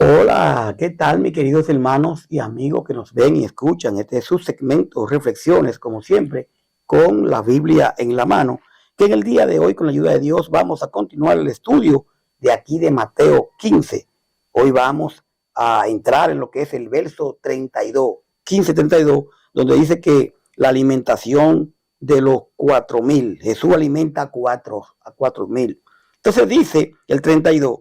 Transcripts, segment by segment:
Hola, ¿qué tal, mis queridos hermanos y amigos que nos ven y escuchan? Este es su segmento Reflexiones, como siempre, con la Biblia en la mano, que en el día de hoy, con la ayuda de Dios, vamos a continuar el estudio de aquí de Mateo 15. Hoy vamos a entrar en lo que es el verso 32, 15:32, donde dice que la alimentación de los 4,000, Jesús alimenta a 4,000. Entonces dice el 32,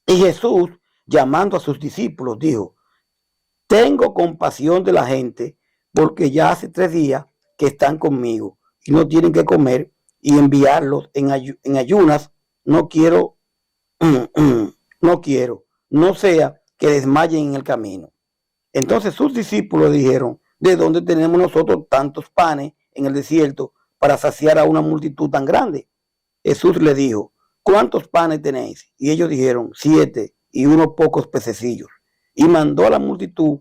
y Jesús, llamando a sus discípulos, dijo: tengo compasión de la gente, porque ya hace 3 días que están conmigo y no tienen que comer, y enviarlos en ayunas no quiero, no sea que desmayen en el camino. Entonces sus discípulos dijeron: ¿de dónde tenemos nosotros tantos panes en el desierto para saciar a una multitud tan grande? Jesús le dijo: ¿cuántos panes tenéis? Y ellos dijeron: 7, y unos pocos pececillos. Y mandó a la multitud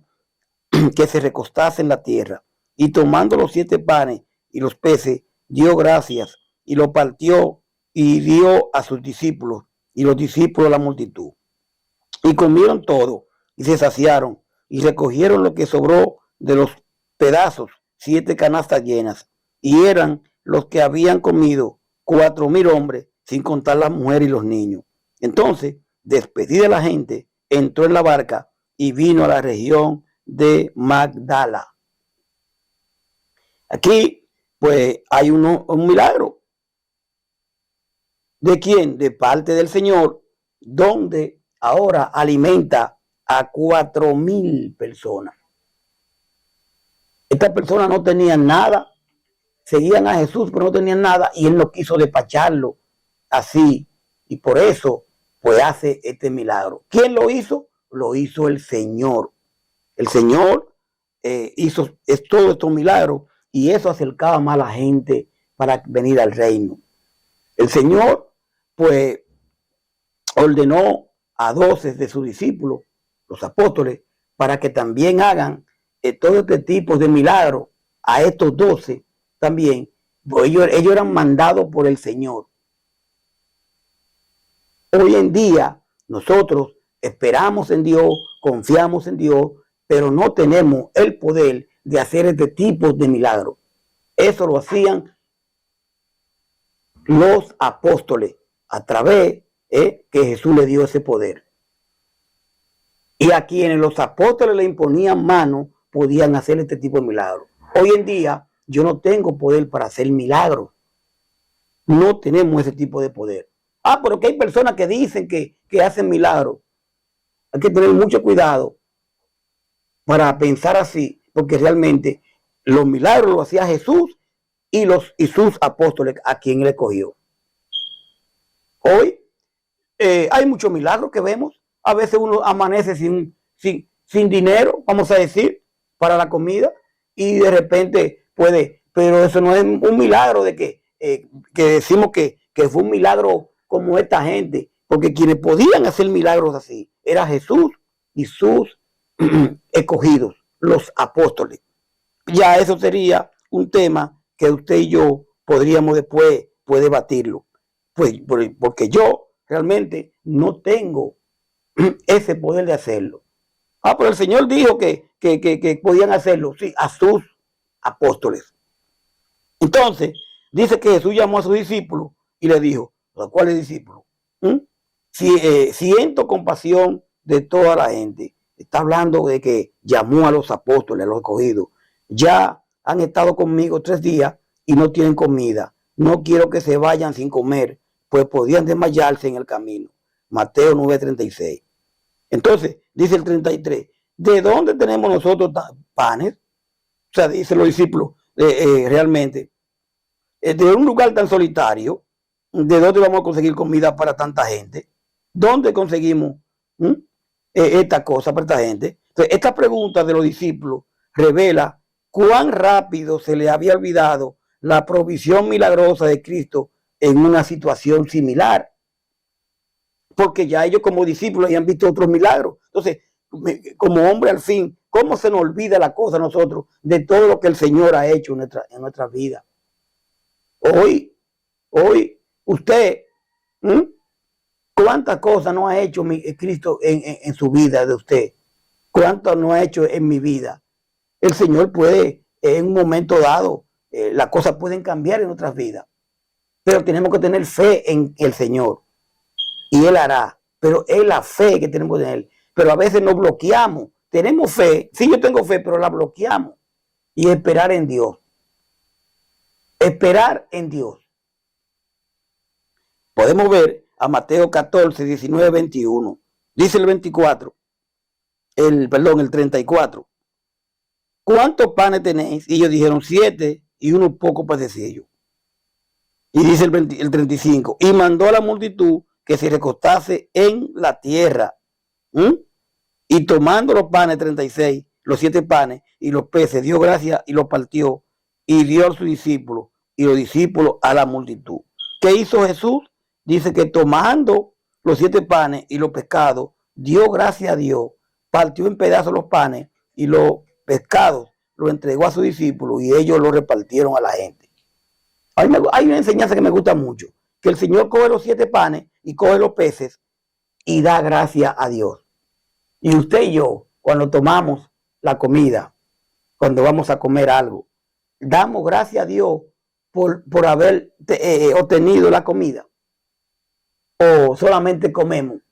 que se recostase en la tierra. Y tomando los 7 panes y los peces, dio gracias y lo partió y dio a sus discípulos, y los discípulos a la multitud. Y comieron todo y se saciaron, y recogieron lo que sobró de los pedazos, 7 canastas llenas. Y eran los que habían comido 4,000 hombres, sin contar las mujeres y los niños. Entonces, despedida la gente, entró en la barca y vino a la región de Magdala. Aquí, pues, hay un milagro. ¿De quién? De parte del Señor, donde ahora alimenta a 4,000 personas. Estas personas no tenían nada, seguían a Jesús, pero no tenían nada, y él no quiso despacharlo así, y por eso pues hace este milagro. ¿Quién lo hizo? Lo hizo el Señor. El Señor hizo todos estos milagros, y eso acercaba más a la gente para venir al reino. El Señor pues ordenó a 12 de sus discípulos, los apóstoles, para que también hagan todo este tipo de milagros a estos 12 también. Pues ellos eran mandados por el Señor. Hoy en día nosotros esperamos en Dios, confiamos en Dios, pero no tenemos el poder de hacer este tipo de milagros. Eso lo hacían los apóstoles a través que Jesús le dio ese poder. Y a quienes los apóstoles le imponían mano, podían hacer este tipo de milagros. Hoy en día yo no tengo poder para hacer milagros. No tenemos ese tipo de poder. Pero que hay personas que dicen que hacen milagros. Hay que tener mucho cuidado para pensar así, porque realmente los milagros los hacía Jesús y sus apóstoles, a quien él escogió. Hoy hay muchos milagros que vemos. A veces uno amanece sin dinero, vamos a decir, para la comida, y de repente puede, pero eso no es un milagro de que decimos que fue un milagro como esta gente, porque quienes podían hacer milagros así era Jesús y sus escogidos, los apóstoles. Ya eso sería un tema que usted y yo podríamos después debatirlo, pues porque yo realmente no tengo ese poder de hacerlo. Pero el Señor dijo que podían hacerlo, sí, a sus apóstoles. Entonces, dice que Jesús llamó a sus discípulos y le dijo: ¿los cuales discípulos? Siento compasión de toda la gente. Está hablando de que llamó a los apóstoles, a los escogidos. Ya han estado conmigo 3 días y no tienen comida. No quiero que se vayan sin comer, pues podían desmayarse en el camino. Mateo 9:36. Entonces, dice el 33, ¿de dónde tenemos nosotros panes? O sea, dicen los discípulos, realmente, de un lugar tan solitario, ¿de dónde vamos a conseguir comida para tanta gente? ¿Dónde conseguimos esta cosa para esta gente? Entonces, esta pregunta de los discípulos revela cuán rápido se le había olvidado la provisión milagrosa de Cristo en una situación similar, porque ya ellos como discípulos habían visto otros milagros. Entonces, como hombre al fin, ¿cómo se nos olvida la cosa a nosotros de todo lo que el Señor ha hecho en nuestra vida? Hoy, usted, ¿Cuántas cosas no ha hecho Cristo en su vida de usted? ¿Cuántas no ha hecho en mi vida? El Señor puede, en un momento dado, las cosas pueden cambiar en nuestras vidas. Pero tenemos que tener fe en el Señor. Y Él hará. Pero es la fe que tenemos en Él. Pero a veces nos bloqueamos. Tenemos fe. Sí, yo tengo fe, pero la bloqueamos. Y esperar en Dios. Esperar en Dios. Podemos ver a Mateo 14, 19, 21. Dice el 24. El 34. ¿Cuántos panes tenéis? Y ellos dijeron 7 y unos pocos pececillos. Y dice el 35. Y mandó a la multitud que se recostase en la tierra. Y tomando los panes 36, los 7 panes y los peces, dio gracias y los partió y dio a sus discípulos y los discípulos a la multitud. ¿Qué hizo Jesús? Dice que tomando los 7 panes y los pescados, dio gracias a Dios, partió en pedazos los panes y los pescados los entregó a sus discípulos y ellos lo repartieron a la gente. Hay una enseñanza que me gusta mucho, que el Señor coge los 7 panes y coge los peces y da gracias a Dios. Y usted y yo, cuando tomamos la comida, cuando vamos a comer algo, damos gracias a Dios por haber obtenido la comida. O solamente comemos.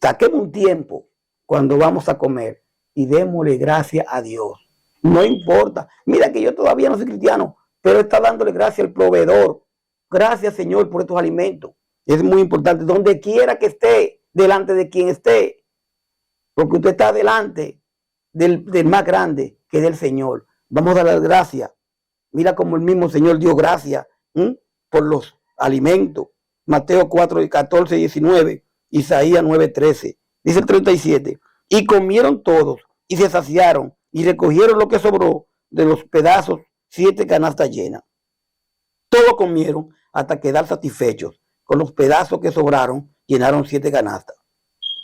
Saquemos un tiempo cuando vamos a comer y démosle gracias a Dios. No importa. Mira que yo todavía no soy cristiano, pero está dándole gracias al proveedor. Gracias, Señor, por estos alimentos. Es muy importante. Donde quiera que esté, delante de quien esté. Porque usted está delante del más grande, que es del Señor. Vamos a dar gracias. Mira como el mismo Señor dio gracias por los alimentos. Mateo 4, 14, 19. Isaías 9, 13. Dice el 37. Y comieron todos y se saciaron y recogieron lo que sobró de los pedazos, 7 canastas llenas. Todos comieron hasta quedar satisfechos. Con los pedazos que sobraron, llenaron 7 canastas.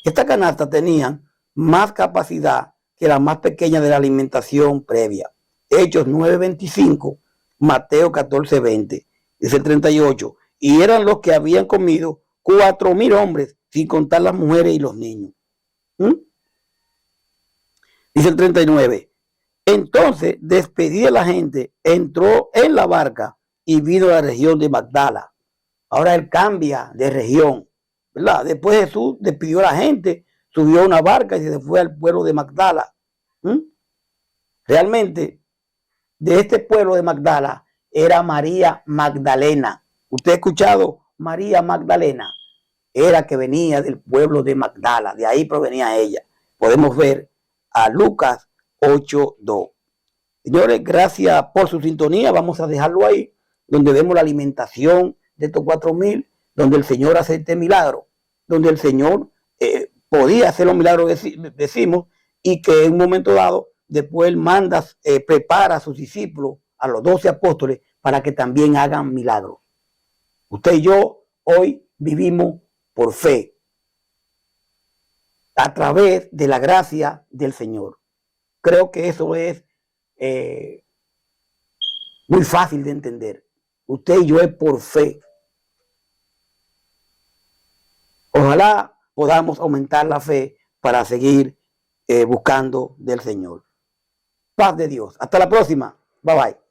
Estas canastas tenían más capacidad que la más pequeña de la alimentación previa. Hechos 9:25, Mateo 14:20, dice el 38. Y eran los que habían comido 4,000 hombres, sin contar las mujeres y los niños. Dice el 39. Entonces, despedida la gente, entró en la barca y vino a la región de Magdala. Ahora él cambia de región, ¿verdad? Después Jesús despidió a la gente, subió a una barca y se fue al pueblo de Magdala. Realmente, de este pueblo de Magdala era María Magdalena. ¿Usted ha escuchado María Magdalena? Era que venía del pueblo de Magdala, de ahí provenía ella. Podemos ver a Lucas 8:2. Señores, gracias por su sintonía. Vamos a dejarlo ahí, donde vemos la alimentación de estos 4,000, donde el Señor hace este milagro, donde el Señor podía hacer los milagros, decimos, y que en un momento dado, después él manda, prepara a sus discípulos, a los 12 apóstoles, para que también hagan milagros. Usted y yo hoy vivimos por fe, a través de la gracia del Señor. Creo que eso es muy fácil de entender. Usted y yo es por fe. Ojalá podamos aumentar la fe para seguir buscando del Señor. Paz de Dios. Hasta la próxima. Bye bye.